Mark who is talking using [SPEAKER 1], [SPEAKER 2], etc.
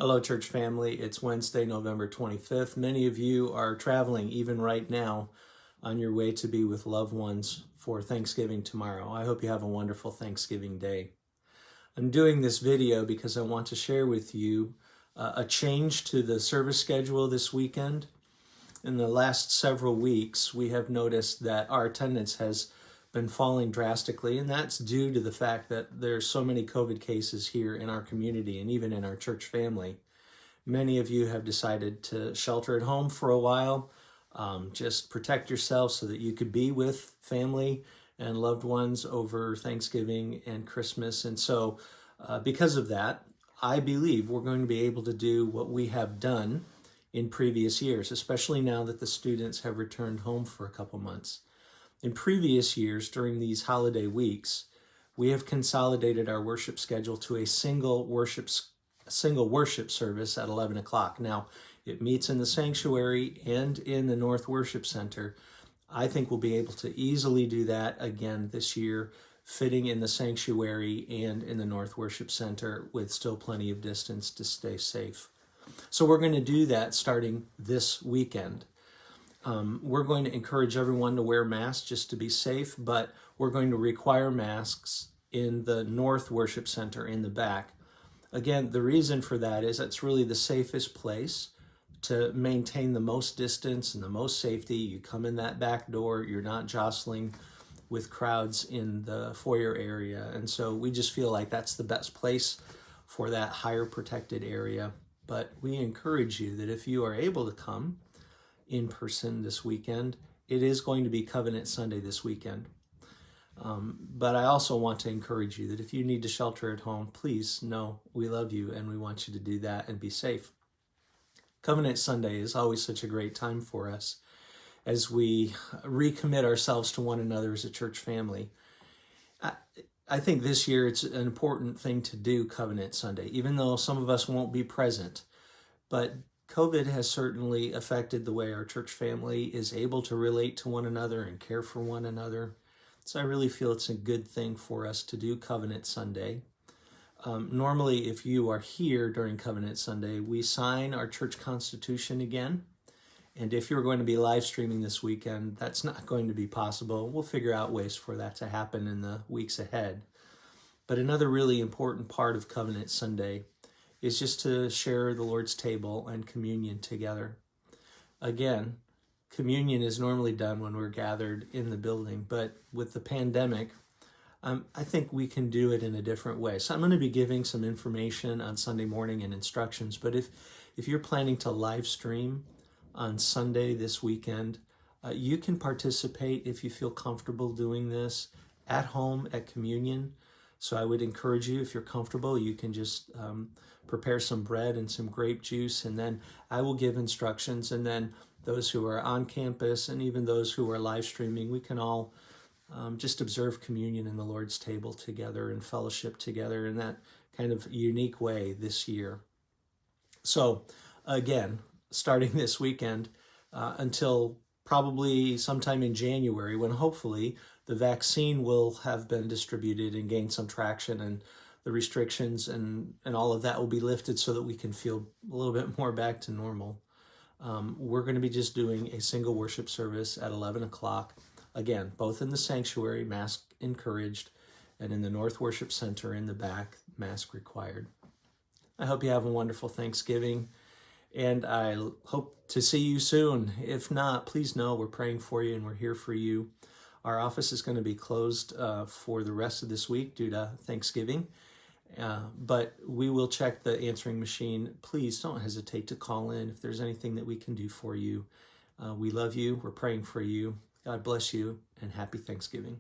[SPEAKER 1] Hello, church family. It's Wednesday, November 25th. Many of you are traveling, even right now, on your way to be with loved ones for Thanksgiving tomorrow. I hope you have a wonderful Thanksgiving day. I'm doing this video because I want to share with you a change to the service schedule this weekend. In the last several weeks, we have noticed that our attendance has been falling drastically, and that's due to the fact that there's so many COVID cases here in our community and even in our church family. Many of you have decided to shelter at home for a while, just protect yourself so that you could be with family and loved ones over Thanksgiving and Christmas. And so because of that, I believe we're going to be able to do what we have done in previous years, especially now that the students have returned home for a couple months. In previous years, during these holiday weeks, we have consolidated our worship schedule to a single worship service at 11 o'clock. Now, it meets in the sanctuary and in the North Worship Center. I think we'll be able to easily do that again this year, fitting in the sanctuary and in the North Worship Center with still plenty of distance to stay safe. So we're going to do that starting this weekend. We're going to encourage everyone to wear masks just to be safe, but we're going to require masks in the North Worship Center in the back. Again, the reason for that is it's really the safest place to maintain the most distance and the most safety. You come in that back door, you're not jostling with crowds in the foyer area. And so we just feel like that's the best place for that higher protected area. But we encourage you that if you are able to come in person this weekend, it is going to be Covenant Sunday this weekend. But I also want to encourage you that if you need to shelter at home, please know we love you and we want you to do that and be safe. Covenant Sunday is always such a great time for us as we recommit ourselves to one another as a church family. I think this year it's an important thing to do Covenant Sunday, even though some of us won't be present. But COVID has certainly affected the way our church family is able to relate to one another and care for one another. So I really feel it's a good thing for us to do Covenant Sunday. Normally, if you are here during Covenant Sunday, we sign our church constitution again. And if you're going to be live streaming this weekend, that's not going to be possible. We'll figure out ways for that to happen in the weeks ahead. But another really important part of Covenant Sunday is just to share the Lord's table and communion together. Again, communion is normally done when we're gathered in the building, but with the pandemic, I think we can do it in a different way. So I'm going to be giving some information on Sunday morning and instructions, but if you're planning to live stream on Sunday this weekend, you can participate if you feel comfortable doing this at home at communion. So I would encourage you, if you're comfortable, you can just prepare some bread and some grape juice, and then I will give instructions, and then those who are on campus and even those who are live streaming, we can all just observe communion in the Lord's table together and fellowship together in that kind of unique way this year. So again, starting this weekend until probably sometime in January, when hopefully the vaccine will have been distributed and gain some traction, and the restrictions and all of that will be lifted so that we can feel a little bit more back to normal. We're going to be just doing a single worship service at 11 o'clock. Again, both in the sanctuary, mask encouraged, and in the North Worship Center in the back, mask required. I hope you have a wonderful Thanksgiving, and I hope to see you soon. If not, please know we're praying for you and we're here for you. Our office is going to be closed for the rest of this week due to Thanksgiving, but we will check the answering machine. Please don't hesitate to call in if there's anything that we can do for you. We love you. We're praying for you. God bless you, and happy Thanksgiving.